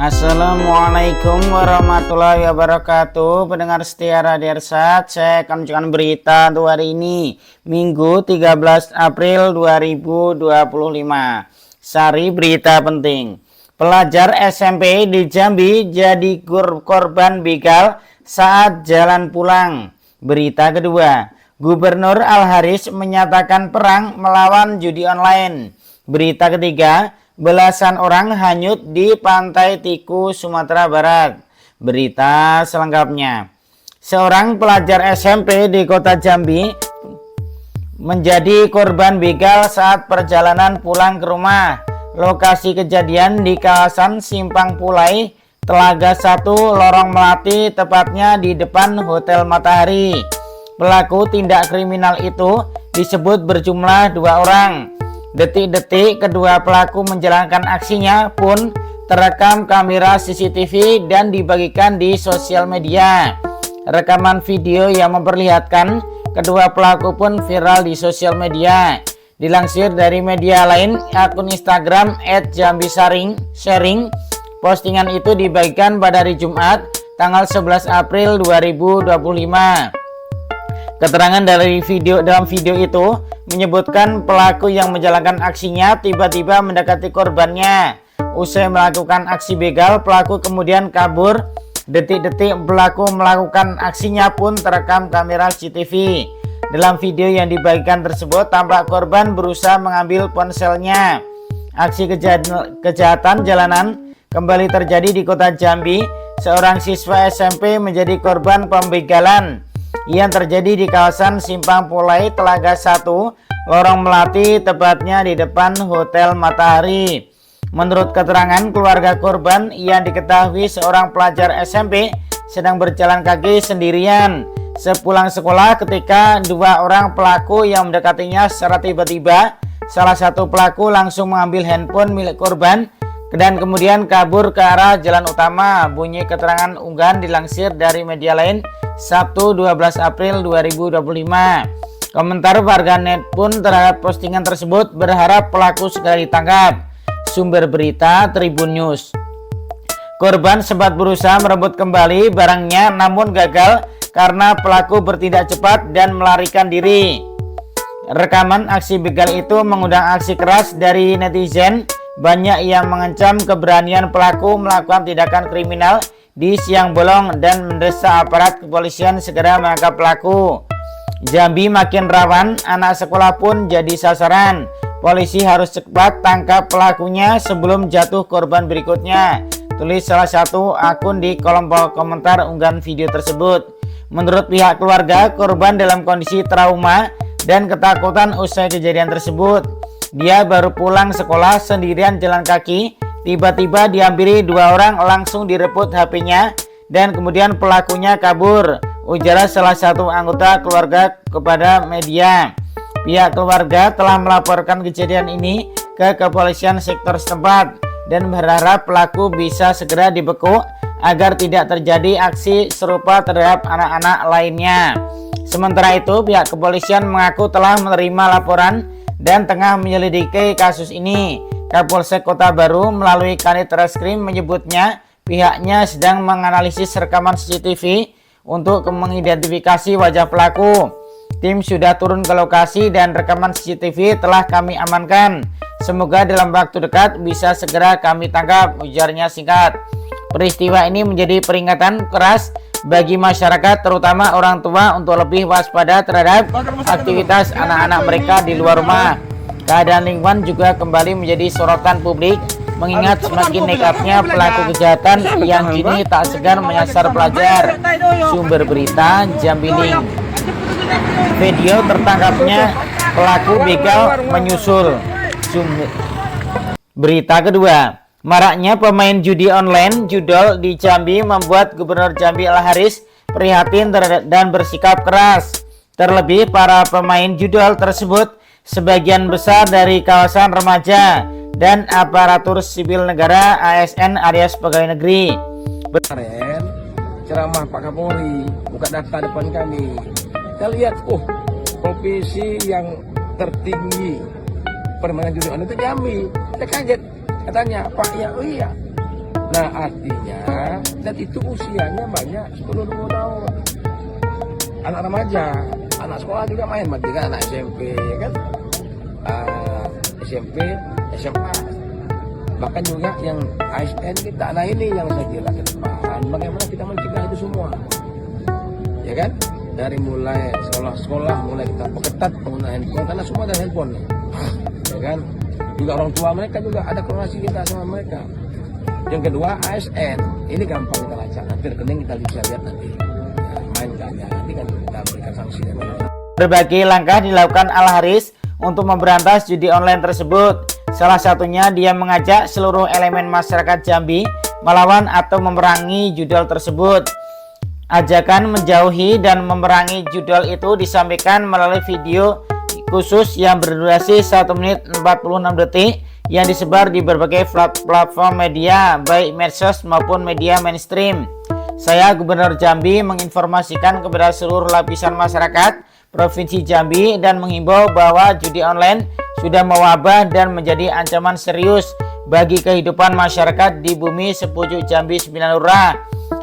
Assalamualaikum warahmatullahi wabarakatuh. Pendengar setia Radio Ersat, saya akan menunjukkan berita untuk hari ini, Minggu 13 April 2025. Sari berita penting. Pelajar SMP di Jambi jadi korban begal saat jalan pulang. Berita kedua, Gubernur Al-Haris menyatakan perang melawan judi online. Berita ketiga, belasan orang hanyut di Pantai Tiku, Sumatera Barat. Berita selengkapnya. Seorang pelajar SMP di kota Jambi menjadi korban begal saat perjalanan pulang ke rumah. Lokasi kejadian di kawasan Simpang Pulai, Telaga 1, Lorong Melati, tepatnya di depan Hotel Matahari. Pelaku tindak kriminal itu disebut berjumlah 2 orang. Detik-detik kedua pelaku menjalankan aksinya pun terekam kamera CCTV dan dibagikan di sosial media. Rekaman video yang memperlihatkan kedua pelaku pun viral di sosial media. Dilansir dari media lain, akun Instagram @jambisaring, postingan itu dibagikan pada hari Jumat, tanggal 11 April 2025. Keterangan dalam video itu menyebutkan pelaku yang menjalankan aksinya tiba-tiba mendekati korbannya. Usai melakukan aksi begal, pelaku kemudian kabur. Detik-detik pelaku melakukan aksinya pun terekam kamera CCTV. Dalam video yang dibagikan tersebut, tampak korban berusaha mengambil ponselnya. Aksi kejahatan jalanan kembali terjadi di kota Jambi. Seorang siswa SMP menjadi korban pembegalan yang terjadi di kawasan Simpang Pulai, Telaga 1, Lorong Melati, tepatnya di depan Hotel Matahari. Menurut keterangan keluarga korban, yang diketahui seorang pelajar SMP sedang berjalan kaki sendirian sepulang sekolah ketika 2 orang pelaku yang mendekatinya secara tiba-tiba. Salah satu pelaku langsung mengambil handphone milik korban dan kemudian kabur ke arah jalan utama. Bunyi keterangan unggahan dilansir dari media lain Sabtu 12 April 2025. Komentar warganet pun terhadap postingan tersebut berharap pelaku segera ditangkap. Sumber berita Tribun News. Korban sempat berusaha merebut kembali barangnya namun gagal karena pelaku bertindak cepat dan melarikan diri. Rekaman aksi begal itu mengundang aksi keras dari netizen. Banyak yang mengancam keberanian pelaku melakukan tindakan kriminal di siang bolong dan mendesak aparat kepolisian segera menangkap pelaku. Jambi makin rawan, anak sekolah pun jadi sasaran. Polisi harus cepat tangkap pelakunya sebelum jatuh korban berikutnya, tulis salah satu akun di kolom komentar unggahan video tersebut. Menurut pihak keluarga, korban dalam kondisi trauma dan ketakutan usai kejadian tersebut. Dia baru pulang sekolah sendirian jalan kaki. Tiba-tiba dihampiri 2 orang, langsung direbut HP-nya dan kemudian pelakunya kabur, ujar salah satu anggota keluarga kepada media. Pihak keluarga telah melaporkan kejadian ini ke kepolisian sektor setempat dan berharap pelaku bisa segera dibekuk agar tidak terjadi aksi serupa terhadap anak-anak lainnya. Sementara itu, pihak kepolisian mengaku telah menerima laporan dan tengah menyelidiki kasus ini. Kapolsek Kota Baru melalui Kanit Reskrim menyebutnya pihaknya sedang menganalisis rekaman CCTV untuk mengidentifikasi wajah pelaku. Tim sudah turun ke lokasi dan rekaman CCTV telah kami amankan. Semoga dalam waktu dekat bisa segera kami tangkap, ujarnya singkat. Peristiwa ini menjadi peringatan keras bagi masyarakat, terutama orang tua, untuk lebih waspada terhadap aktivitas anak-anak mereka di luar rumah. Keadaan lingkungan juga kembali menjadi sorotan publik, mengingat semakin nekatnya pelaku kejahatan yang kini tak segan menyasar pelajar. Sumber berita Jambi Link. Video tertangkapnya pelaku begal menyusul. Berita kedua, maraknya pemain judi online judol di Jambi membuat Gubernur Jambi Al-Haris prihatin dan bersikap keras. Terlebih para pemain judol tersebut sebagian besar dari kawasan remaja dan aparatur sipil negara ASN alias pegawai negeri. Kemarin ceramah Pak Kapolri buka data depan kami. Kita lihat, provinsi yang tertinggi permainan judi online itu Jambi. Kita kaget, katanya Pak, ya oh iya Nah artinya, dan itu usianya banyak 10-20 tahun. Anak remaja, anak sekolah juga main, berarti kan anak SMP kan, SMP, SMA, bahkan juga yang ASN kita. Nah ini yang saya kira ke depan, bagaimana kita mencegah itu semua, ya kan? Dari mulai sekolah-sekolah, mulai kita perketat penggunaan handphone, karena semua ada handphone, ya kan? Juga orang tua mereka juga ada koordinasi kita sama mereka. Yang kedua ASN, ini gampang kita lacak, nanti rekening kita bisa lihat nanti, ya, main gaknya, nanti kan kita berikan sanksi. Berbagai langkah dilakukan Al-Haris untuk memberantas judi online tersebut. Salah satunya dia mengajak seluruh elemen masyarakat Jambi melawan atau memerangi judol tersebut. Ajakan menjauhi dan memerangi judol itu disampaikan melalui video khusus yang berdurasi 1 menit 46 detik yang disebar di berbagai platform media baik medsos maupun media mainstream. Saya Gubernur Jambi menginformasikan kepada seluruh lapisan masyarakat Provinsi Jambi dan menghimbau bahwa judi online sudah mewabah dan menjadi ancaman serius bagi kehidupan masyarakat di bumi sepucuk Jambi 9 Lurah,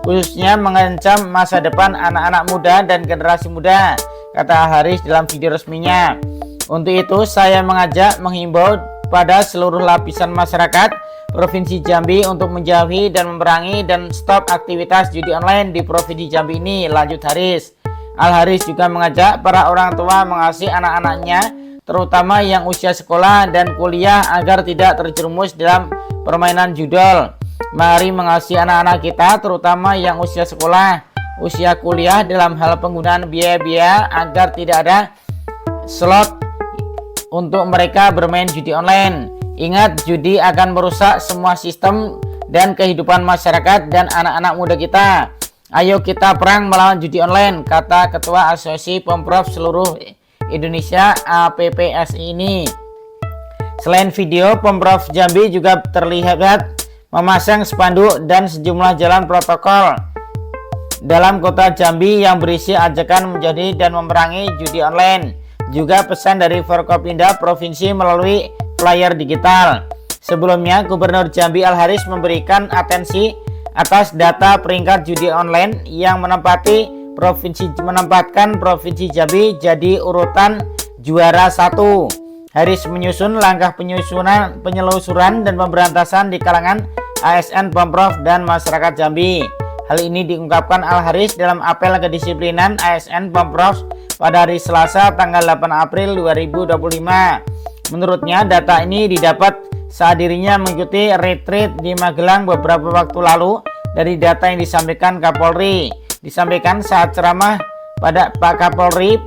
khususnya mengancam masa depan anak-anak muda dan generasi muda, kata Haris dalam video resminya. Untuk itu saya menghimbau pada seluruh lapisan masyarakat Provinsi Jambi untuk menjauhi dan memerangi dan stop aktivitas judi online di Provinsi Jambi ini, lanjut Haris. Al-Haris juga mengajak para orang tua mengasihi anak-anaknya, terutama yang usia sekolah dan kuliah, agar tidak terjerumus dalam permainan judol. Mari mengasihi anak-anak kita, terutama yang usia sekolah, usia kuliah, dalam hal penggunaan biaya-biaya agar tidak ada slot untuk mereka bermain judi online. Ingat, judi akan merusak semua sistem dan kehidupan masyarakat dan anak-anak muda kita. Ayo kita perang melawan judi online, kata Ketua Asosiasi Pemprov Seluruh Indonesia APPSI ini. Selain video, Pemprov Jambi juga terlihat memasang spanduk dan sejumlah jalan protokol dalam kota Jambi yang berisi ajakan menjadi dan memerangi judi online. Juga pesan dari Forkopimda Provinsi melalui flyer digital. Sebelumnya, Gubernur Jambi Al-Haris memberikan atensi atas data peringkat judi online yang menempatkan Provinsi Jambi jadi urutan juara 1. Haris menyusun langkah penyelusuran dan pemberantasan di kalangan ASN, Pemprov, dan masyarakat Jambi. Hal ini diungkapkan Al-Haris dalam apel kedisiplinan ASN Pemprov pada hari Selasa tanggal 8 April 2025. Menurutnya, data ini didapat saat dirinya mengikuti retreat di Magelang beberapa waktu lalu. Dari data yang disampaikan Kapolri, disampaikan saat ceramah pada Pak Kapolri,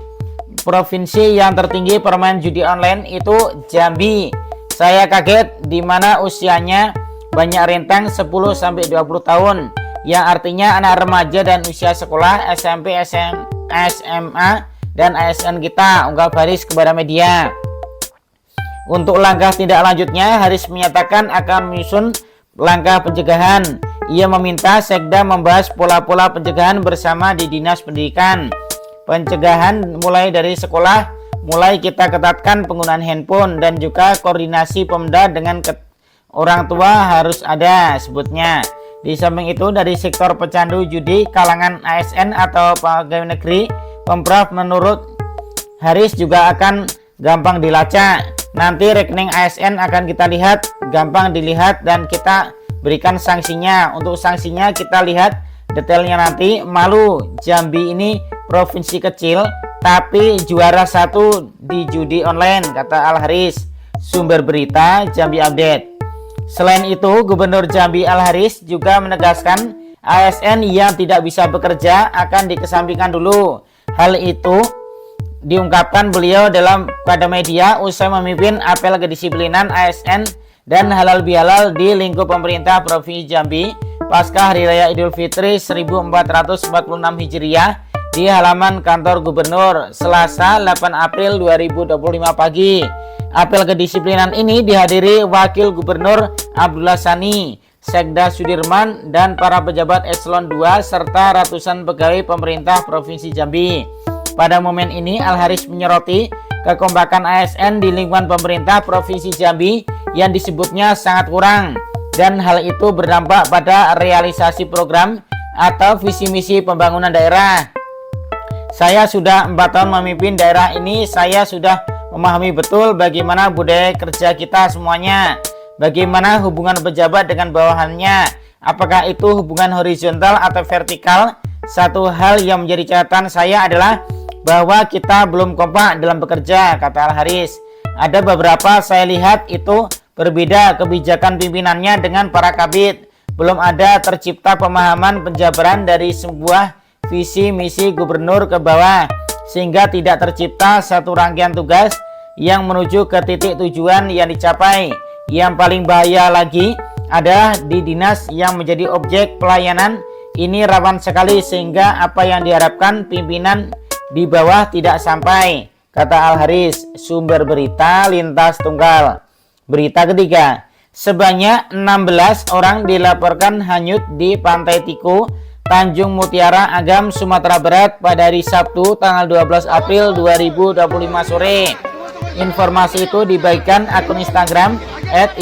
provinsi yang tertinggi permain judi online itu Jambi. Saya kaget di mana usianya banyak rentang 10-20 tahun, yang artinya anak remaja dan usia sekolah SMP, SMA, dan ASN kita, ungkap Haris kepada media. Untuk langkah tindak lanjutnya, Haris menyatakan akan menyusun langkah pencegahan. Ia meminta Sekda membahas pola-pola pencegahan bersama di Dinas Pendidikan. Pencegahan mulai dari sekolah, mulai kita ketatkan penggunaan handphone dan juga koordinasi Pemda dengan orang tua harus ada, sebutnya. Di samping itu, dari sektor pecandu judi kalangan ASN atau pegawai negeri, Pemprov menurut Haris juga akan gampang dilacak. Nanti rekening ASN akan kita lihat, gampang dilihat, dan kita berikan sanksinya. Untuk sanksinya kita lihat detailnya nanti. Malu, Jambi ini provinsi kecil tapi juara 1 di judi online, kata Al-Haris. Sumber berita Jambi Update. Selain itu, Gubernur Jambi Al-Haris juga menegaskan ASN yang tidak bisa bekerja akan dikesampingkan dulu. Hal itu diungkapkan beliau pada media usai memimpin apel kedisiplinan ASN dan halal bihalal di lingkup pemerintah Provinsi Jambi pasca Hari Raya Idul Fitri 1446 Hijriah di halaman kantor Gubernur Selasa 8 April 2025 pagi. Apel kedisiplinan ini dihadiri Wakil Gubernur Abdullah Sani, Sekda Sudirman, dan para pejabat eselon 2 serta ratusan pegawai pemerintah Provinsi Jambi. Pada momen ini, Al-Haris menyoroti kekompakan ASN di lingkungan pemerintah Provinsi Jambi yang disebutnya sangat kurang. dan hal itu berdampak pada realisasi program atau visi misi pembangunan daerah. Saya sudah 4 tahun memimpin daerah ini, saya sudah memahami betul bagaimana budaya kerja kita semuanya, bagaimana hubungan pejabat dengan bawahannya, apakah itu hubungan horizontal atau vertikal. Satu hal yang menjadi catatan saya adalah bahwa kita belum kompak dalam bekerja, kata Al-Haris. Ada beberapa saya lihat itu berbeda kebijakan pimpinannya dengan para kabid. Belum ada tercipta pemahaman penjabaran dari sebuah visi misi gubernur ke bawah, sehingga tidak tercipta satu rangkaian tugas yang menuju ke titik tujuan yang dicapai. Yang paling bahaya lagi adalah di dinas yang menjadi objek pelayanan ini rawan sekali, sehingga apa yang diharapkan pimpinan di bawah tidak sampai, kata Al-Haris. Sumber berita Lintas Tunggal. Berita ketiga, sebanyak 16 orang dilaporkan hanyut di Pantai Tiku, Tanjung Mutiara, Agam, Sumatera Barat pada hari Sabtu tanggal 12 April 2025 sore. Informasi itu dibagikan akun Instagram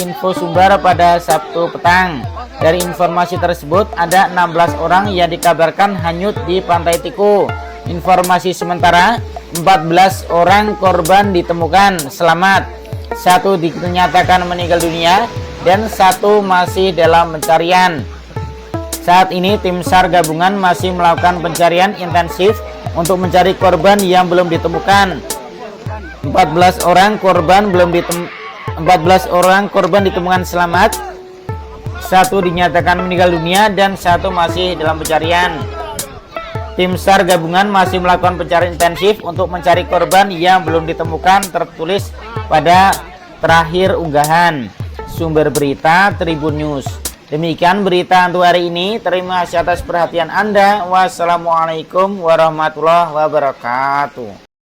@infosumber pada Sabtu petang. Dari informasi tersebut ada 16 orang yang dikabarkan hanyut di Pantai Tiku. Informasi sementara 14 orang korban ditemukan selamat, 1 dinyatakan meninggal dunia dan 1 masih dalam pencarian. Saat ini tim SAR gabungan masih melakukan pencarian intensif untuk mencari korban yang belum ditemukan. 14 orang korban ditemukan selamat, 1 dinyatakan meninggal dunia dan 1 masih dalam pencarian. Tim SAR gabungan masih melakukan pencarian intensif untuk mencari korban yang belum ditemukan, tertulis pada terakhir unggahan. Sumber berita Tribun News. Demikian berita untuk hari ini. Terima kasih atas perhatian Anda. Wassalamualaikum warahmatullahi wabarakatuh.